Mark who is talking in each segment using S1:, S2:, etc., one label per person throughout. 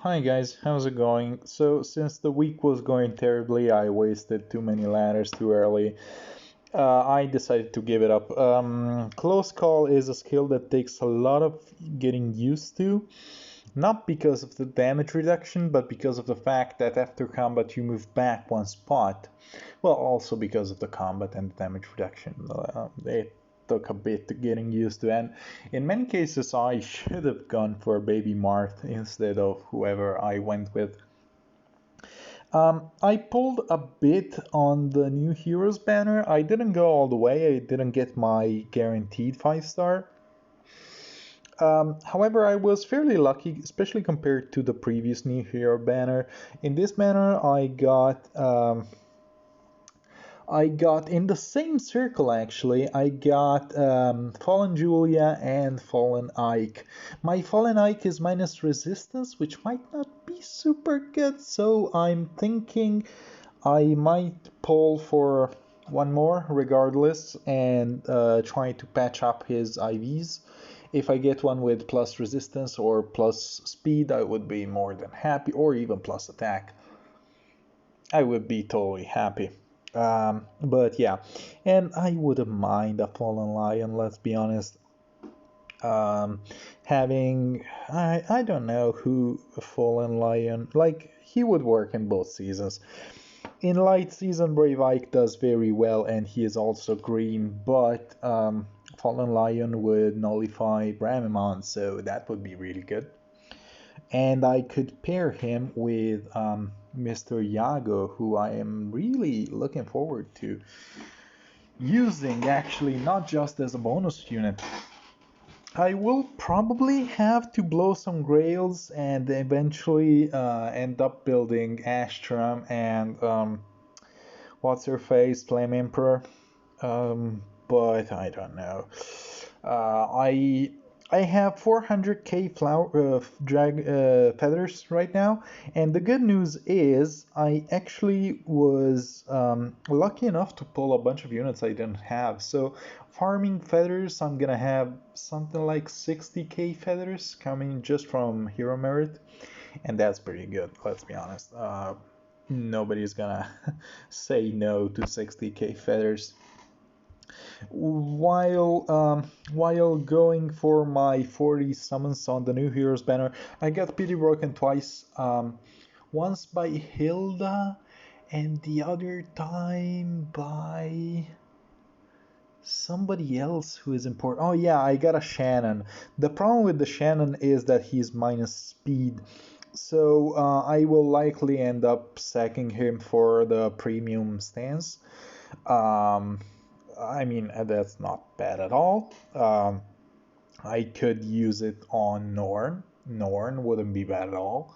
S1: Hi guys, how's it going? So, since the week was going terribly, I wasted too many ladders too early. I decided to give it up. Close call is a skill that takes a lot of getting used to, not because of the damage reduction, but because of the fact that after combat you move back one spot. Well, also because of the combat and the damage reduction. It took a bit to getting used to, and in many cases I should have gone for Baby Marth instead of whoever I went with. I pulled a bit on the new heroes banner. I didn't go all the way. I didn't get my guaranteed 5-star. However, I was fairly lucky, especially compared to the previous new hero banner. In this banner, I got in the same circle actually. I got Fallen Julia and Fallen Ike. My Fallen Ike is minus resistance, which might not be super good, so I'm thinking I might pull for one more regardless and try to patch up his IVs. If I get one with plus resistance or plus speed, I would be more than happy, or even plus attack. I would be totally happy. But yeah, and I wouldn't mind a Fallen Lion, let's be honest. Um, I don't know who a Fallen Lion, like, he would work in both seasons. In light season, Brave Ike does very well, and he is also green, but Fallen Lion would nullify Bramimon, so that would be really good. And I could pair him with Mr. Yago, who I am really looking forward to using, actually, not just as a bonus unit. I will probably have to blow some grails and eventually end up building Astra and what's her face, Flame Emperor. But I don't know. I have 400k feathers right now, and the good news is I actually was lucky enough to pull a bunch of units I didn't have. So farming feathers, I'm gonna have something like 60k feathers coming just from hero merit, and that's pretty good. Let's be honest. Nobody's gonna say no to 60k feathers. While going for my 40 summons on the new heroes banner, I got pity broken twice. Once by Hilda, and the other time by somebody else who is important. Oh yeah, I got a Shannon. The problem with the Shannon is that he's minus speed. So I will likely end up sacking him for the premium stance. Um, I mean, that's not bad at all. I could use it on Norn. Norn wouldn't be bad at all.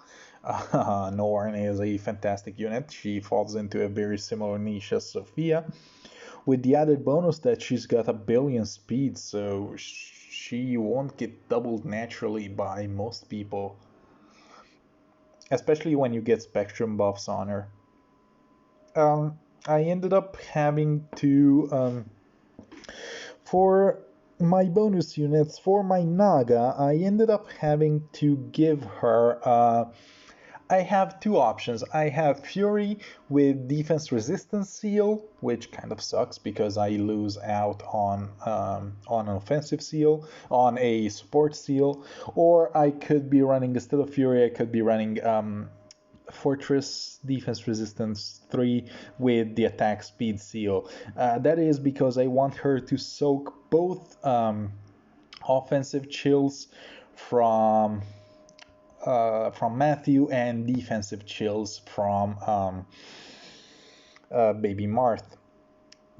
S1: Norn is a fantastic unit. She falls into a very similar niche as Sophia, with the added bonus that she's got a billion speed, so she won't get doubled naturally by most people, especially when you get spectrum buffs on her. I ended up having to for my bonus units, for my Naga, I ended up having to give her I have two options. I have Fury with defense resistance seal, which kind of sucks because I lose out on an offensive seal, on a support seal, or I could be running instead of Fury, I could be running Fortress Defense Resistance 3 with the attack speed seal. That is because I want her to soak both offensive chills from Matthew and defensive chills from Baby Marth.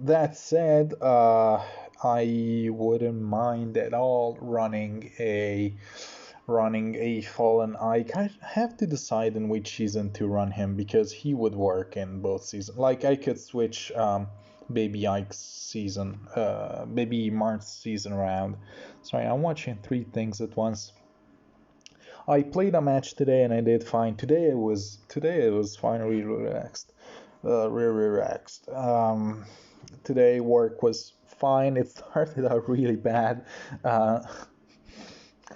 S1: That said, I wouldn't mind at all running a Fallen Ike. I have to decide in which season to run him because he would work in both seasons. Like, I could switch Baby Ike's season, Baby Marth's season around. Sorry, I'm watching three things at once. I played a match today and I did fine. Today it was finally relaxed. Relaxed. Today work was fine. It started out really bad.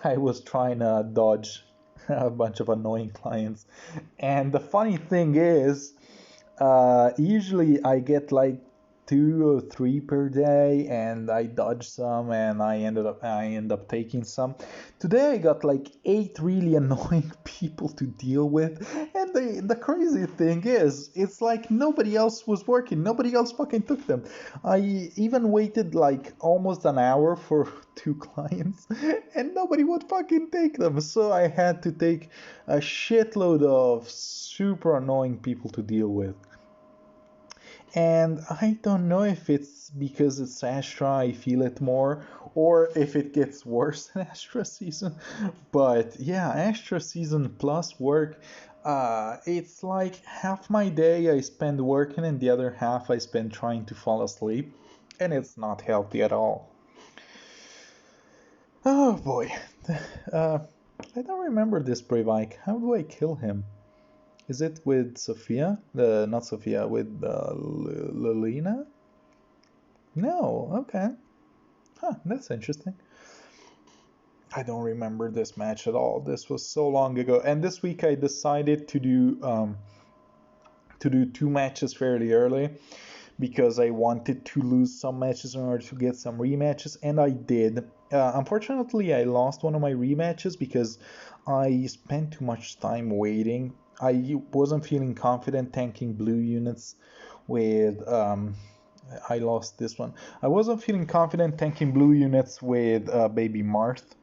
S1: I was trying to dodge a bunch of annoying clients. And the funny thing is, usually I get like 2 or 3 per day, and I dodge some, and I end up taking some. Today I got like 8 really annoying people to deal with, and the crazy thing is, it's like nobody else was working, nobody else fucking took them. I even waited like almost an hour for 2 clients, and nobody would fucking take them. So I had to take a shitload of super annoying people to deal with. And I don't know if it's because it's Astra, I feel it more, or if it gets worse in Astra season. But yeah, Astra season plus work, it's like half my day I spend working and the other half I spend trying to fall asleep. And it's not healthy at all. Oh boy. Uh, I don't remember this Brevike. How do I kill him? Is it with Sophia? Not Sophia, with Lilina? No, okay. Huh, that's interesting. I don't remember this match at all. This was so long ago. And this week I decided to do 2 matches fairly early because I wanted to lose some matches in order to get some rematches, and I did. Unfortunately, I lost one of my rematches because I spent too much time waiting. I wasn't feeling confident tanking blue units with. I lost this one. I wasn't feeling confident tanking blue units with Baby Marth,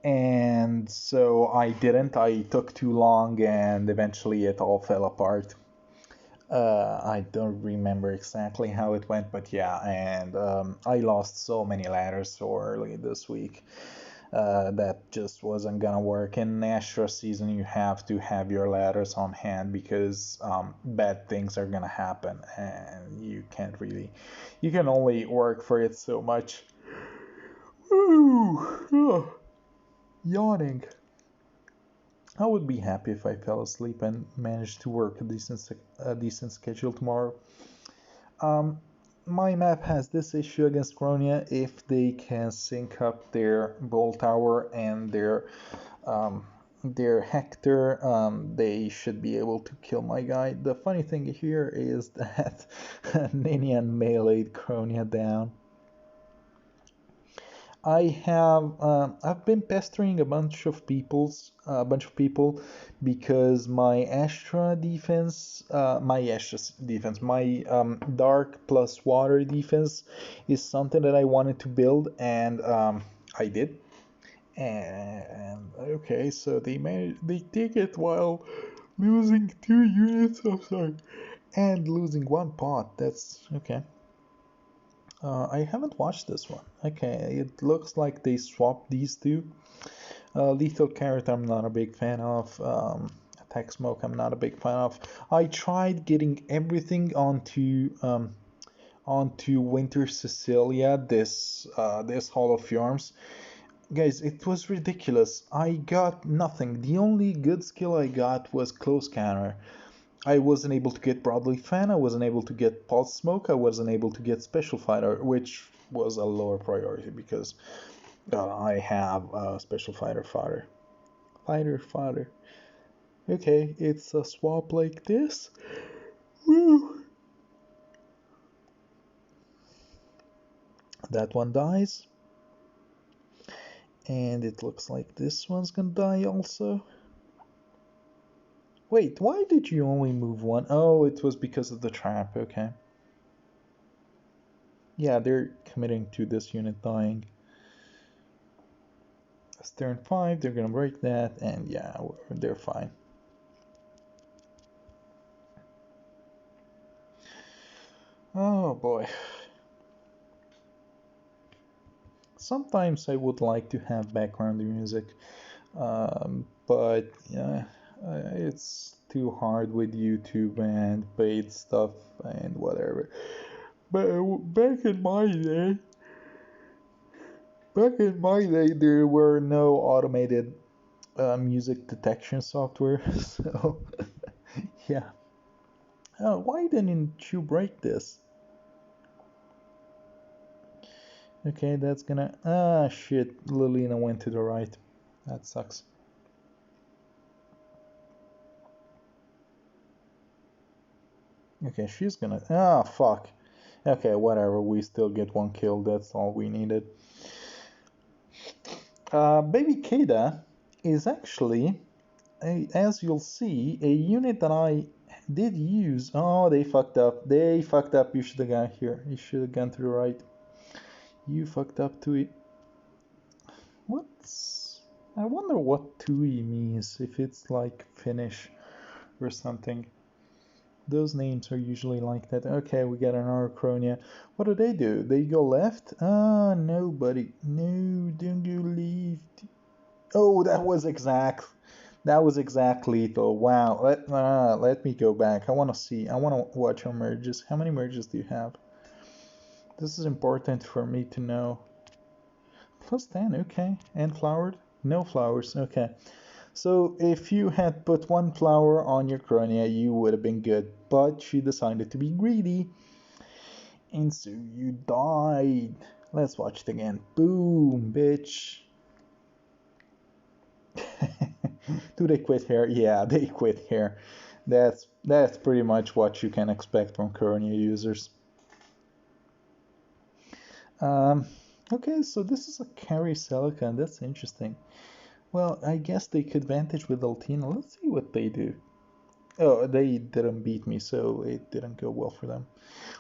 S1: and so I didn't. I took too long, and eventually it all fell apart. I don't remember exactly how it went, but yeah, and I lost so many ladders so early this week. That just wasn't gonna work. In Astra season, you have to have your ladders on hand because bad things are gonna happen, and you can't really, you can only work for it so much. Ooh, yawning. I would be happy if I fell asleep and managed to work a decent schedule tomorrow. Um, my map has this issue against Gronia. If they can sync up their Bolt Tower and their Hector, they should be able to kill my guy. The funny thing here is that Ninian meleeed Gronia down. I've been pestering a bunch of people because my dark plus water defense is something that I wanted to build, and I did. And okay, so they take it while losing 2 units. I'm sorry, and losing 1 pot. That's okay. I haven't watched this one. Okay, it looks like they swapped these two. Lethal Carrot, I'm not a big fan of. Attack Smoke, I'm not a big fan of. I tried getting everything onto Winter Cecilia this Hall of Fjorms. Guys, it was ridiculous. I got nothing. The only good skill I got was Close Counter. I wasn't able to get Broadly Fan, I wasn't able to get Pulse Smoke, I wasn't able to get Special Fighter, which was a lower priority because I have Special Fighter fodder. Fighter fodder. Okay, it's a swap like this. Woo! That one dies. And it looks like this one's gonna die also. Wait, why did you only move one? Oh, it was because of the trap, okay. Yeah, they're committing to this unit dying. It's turn 5, they're gonna break that, and yeah, they're fine. Oh boy. Sometimes I would like to have background music, but yeah, it's too hard with YouTube and paid stuff and whatever. But back in my day, there were no automated music detection software, so yeah. Why didn't you break this? Okay, that's gonna. Ah, shit. Lilina went to the right. That sucks. Okay, she's gonna... Ah, fuck. Okay, whatever. We still get one kill. That's all we needed. Baby Keda is actually, as you'll see, a unit that I did use. Oh, they fucked up. They fucked up. You should have gone here. You should have gone to the right. You fucked up, Tui. What's... I wonder what Tui means. If it's like Finnish or something. Those names are usually like that. Okay, we got an Arachronia. What do? They go left? Ah, no, buddy. No, don't go left. Oh, that was exact. That was exact lethal. Wow. Let me go back. I want to see. I want to watch your merges. How many merges do you have? This is important for me to know. Plus 10, okay. And flowered? No flowers, okay. So if you had put one flower on your Cronia, you would have been good. But she decided to be greedy. And so you died. Let's watch it again. Boom, bitch. Do they quit here? Yeah, they quit here. That's pretty much what you can expect from Cronia users. Okay, so this is a carry Celica, that's interesting. Well, I guess they could vantage with Altina. Let's see what they do. Oh, they didn't beat me, so it didn't go well for them.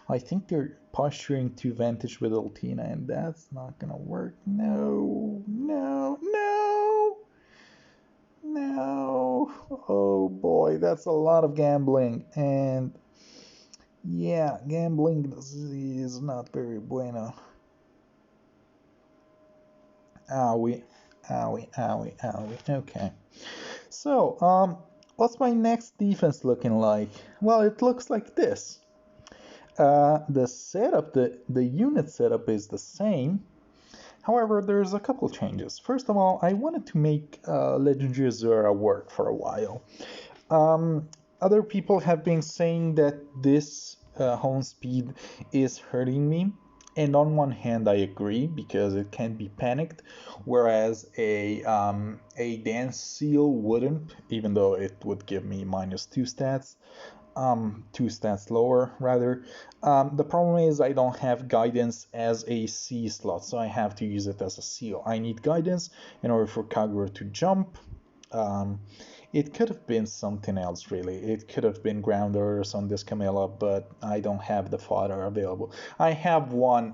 S1: I think they're posturing to vantage with Altina, and that's not gonna work. No, no, no, no. Oh boy, that's a lot of gambling. And yeah, gambling is not very bueno. Owie, owie, owie, owie. Okay. So, what's my next defense looking like? Well, it looks like this. The setup, the unit setup is the same. However, there's a couple changes. First of all, I wanted to make Legendary Zora work for a while. Other people have been saying that this home speed is hurting me. And on one hand, I agree because it can be panicked, whereas a dance seal wouldn't, even though it would give me -2 stats, 2 stats lower rather. The problem is I don't have guidance as a C slot, so I have to use it as a seal. I need guidance in order for Kagura to jump. It could have been something else, really. It could have been ground orders on this Camilla, but I don't have the fodder available. I have one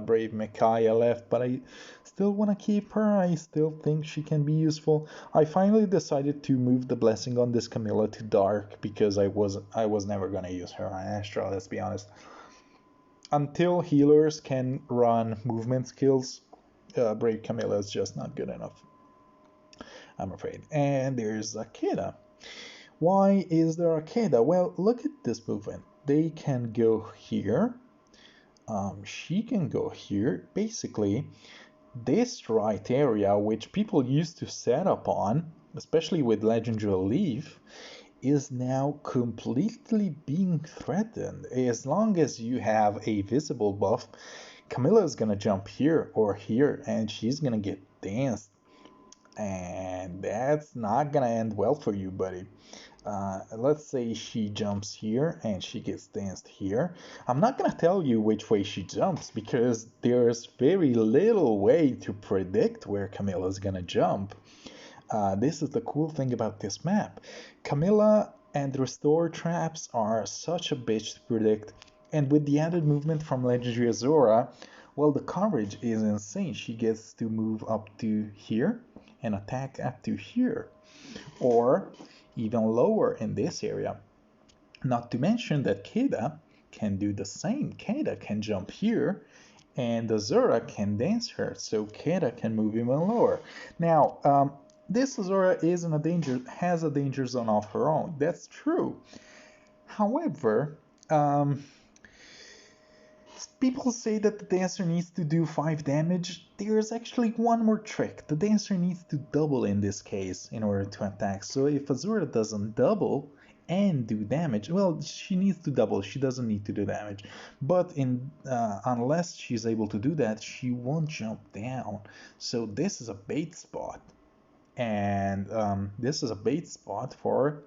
S1: Brave Micaiah left, but I still want to keep her. I still think she can be useful. I finally decided to move the blessing on this Camilla to dark because I was never gonna use her on Astra. Let's be honest. Until healers can run movement skills, Brave Camilla is just not good enough, I'm afraid. And there's Akeda. Why is there Akeda? Well, look at this movement. They can go here. She can go here. Basically, this right area, which people used to set up on, especially with Legendary Leaf, is now completely being threatened. As long as you have a visible buff, Camilla is gonna jump here or here, and she's gonna get danced. And that's not gonna end well for you, buddy. Let's say she jumps here and she gets danced here. I'm not gonna tell you which way she jumps because there's very little way to predict where Camilla's gonna jump. This is the cool thing about this map. Camilla and restore traps are such a bitch to predict, and with the added movement from Legendary Azora, well, the coverage is insane. She gets to move up to here and attack up to here, or even lower in this area. Not to mention that Keda can do the same. Keda can jump here, and Azura can dance her, so Keda can move even lower. Now, this Azura has a danger zone of her own. That's true. However, people say that the dancer needs to do 5 damage. There's actually one more trick. The dancer needs to double in this case in order to attack. So if Azura doesn't double and do damage, well, she needs to double. She doesn't need to do damage. But unless she's able to do that, she won't jump down. So this is a bait spot. And this is a bait spot for,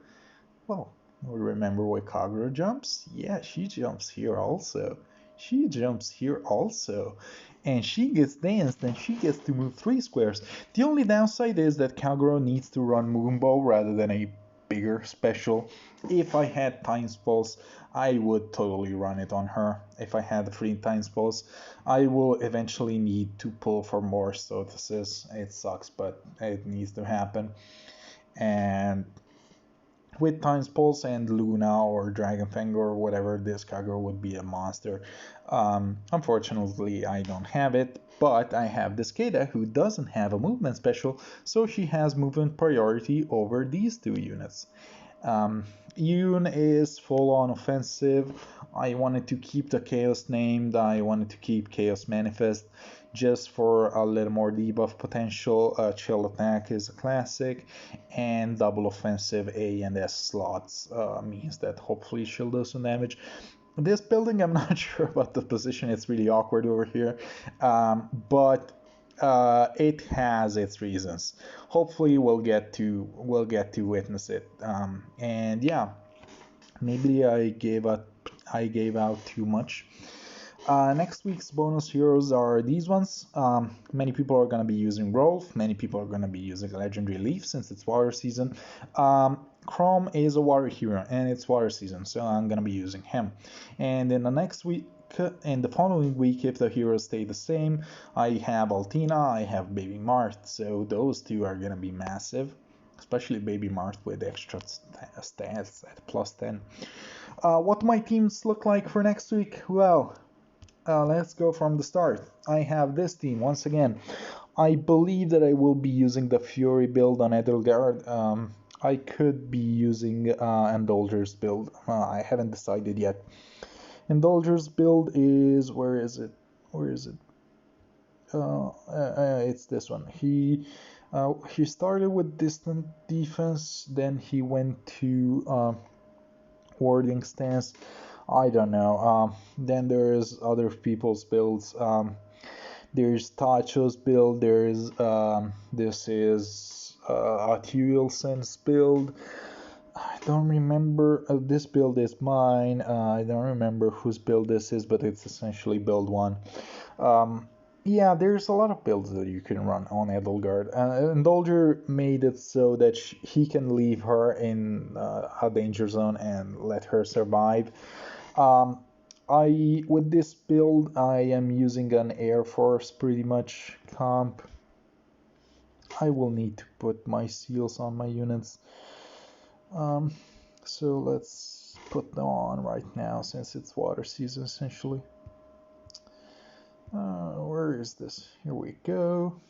S1: well, Remember where Kagura jumps? Yeah, she jumps here also. She jumps here also. And she gets danced and she gets to move 3 squares. The only downside is that Kagura needs to run Moonbow rather than a bigger special. If I had Times Pulse, I would totally run it on her. If I had 3 Times Pulse, I will eventually need to pull for more Sotuses. It sucks, but it needs to happen. And with Times Pulse and Luna or Dragonfang or whatever, this Kagura would be a monster. Unfortunately, I don't have it, but I have this Keda who doesn't have a movement special, so she has movement priority over these 2 units. Yoon is full on offensive. I wanted to keep the Chaos named, I wanted to keep Chaos Manifest just for a little more debuff potential. Chill Attack is a classic, and double offensive A and S slots means that hopefully she'll do some damage. This building, I'm not sure about the position, it's really awkward over here, but it has its reasons. Hopefully we'll get to witness it. And yeah, maybe I gave out too much. Next week's bonus heroes are these ones. Many people are going to be using Rolf. Many people are going to be using Legendary Leaf since it's water season. Chrome is a water hero and it's water season, so I'm going to be using him. And in the next week, in the following week, if the heroes stay the same, I have Altina, I have Baby Marth, so those 2 are going to be massive, especially Baby Marth with extra stats at +10. What my teams look like for next week? Well, let's go from the start. I have this team once again. I believe that I will be using the Fury build on Edelgard. I could be using Indulger's build. I haven't decided yet. Indulger's build is, where is it? Where is it? It's this one. He started with distant defense, then he went to warding stance. I don't know. Then there's other people's builds. There's Tacho's build. This is Arterial Sense build. I don't remember. This build is mine. I don't remember whose build this is, but it's essentially build 1. Yeah, there's a lot of builds that you can run on Edelgard. Indulger made it so that he can leave her in a danger zone and let her survive. With this build, I am using an Air Force pretty much comp. I will need to put my seals on my units. So let's put them on right now since it's water season essentially. Where is this? Here we go.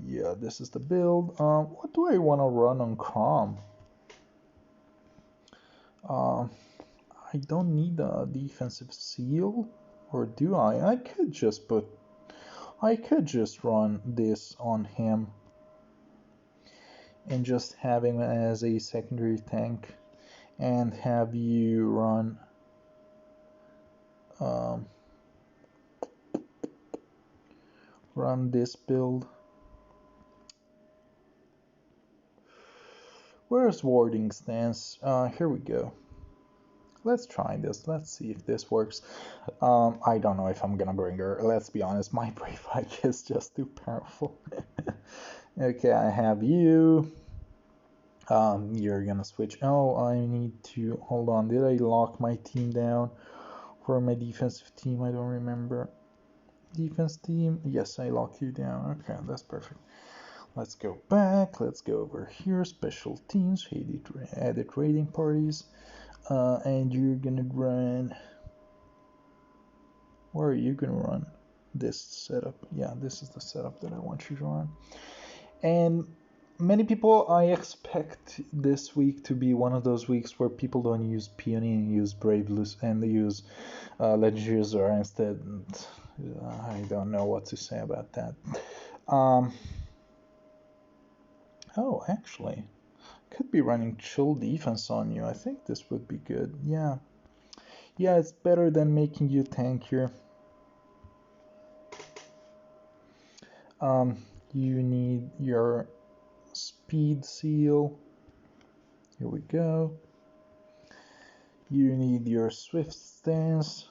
S1: Yeah, this is the build. What do I want to run on Crom? I don't need a defensive seal, or do I? I could just run this on him and just have him as a secondary tank and have you run run this build. Where's warding stance? Here we go. Let's try this. Let's see if this works. I don't know if I'm gonna bring her. Let's be honest, my Brave Hike is just too powerful. Okay, I have you. You're gonna switch. Oh, I need to hold on. Did I lock my team down for my defensive team? I don't remember. Defense team. Yes, I lock you down. Okay, that's perfect. Let's go back. Let's go over here. Special teams. Edit raiding parties. And you're gonna run. Where are you gonna run? This setup. Yeah, this is the setup that I want you to run. And many people, I expect this week to be one of those weeks where people don't use Peony and use Brave and they use Legendary Zora instead. I don't know what to say about that. Oh, actually, could be running Chill Defense on you. I think this would be good. Yeah, it's better than making you tankier. You need your speed seal. Here we go. You need your swift stance.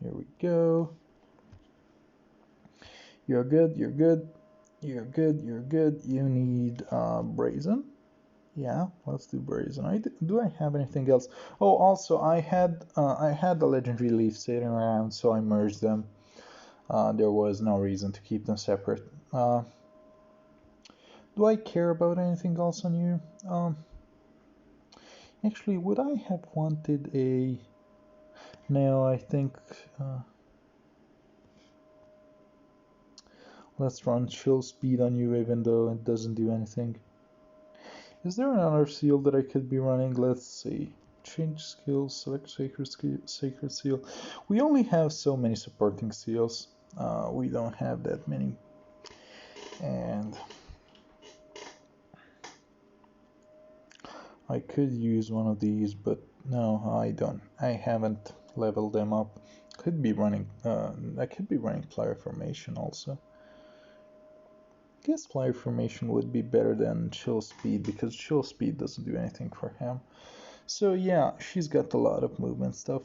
S1: Here we go. You're good, you're good. You're good, you're good. You need brazen. Yeah, let's do brazen. Do I have anything else? Oh, also I had the legendary leaf sitting around, so I merged them. There was no reason to keep them separate. Do I care about anything else on you? Actually, would I have wanted a... No, I think... let's run chill speed on you, even though it doesn't do anything. Is there another seal that I could be running? Let's see. Change skills, select sacred seal. We only have so many supporting seals. We don't have that many. And I could use one of these, but no, I don't. I haven't leveled them up. Could be running. I could be running flyer formation also. I guess flyer formation would be better than chill speed because chill speed doesn't do anything for him. So yeah, she's got a lot of movement stuff.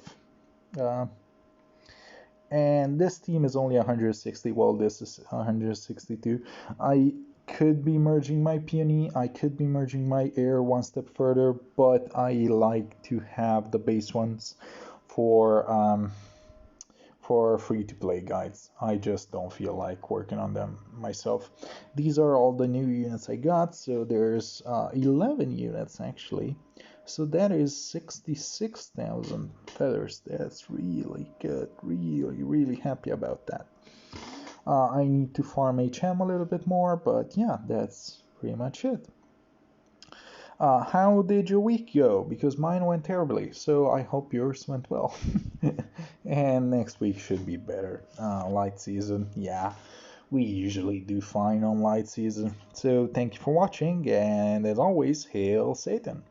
S1: And this team is only 160, while this is 162. I could be merging my peony, I could be merging my air one step further, but I like to have the base ones for free-to-play guides. I just don't feel like working on them myself. These are all the new units I got, so there's 11 units actually. So that is 66,000 feathers. That's really good. Really, really happy about that. I need to farm HM a little bit more, but yeah, that's pretty much it. How did your week go? Because mine went terribly, so I hope yours went well. And next week should be better. Light season, yeah, we usually do fine on light season. So thank you for watching, and as always, hail Satan.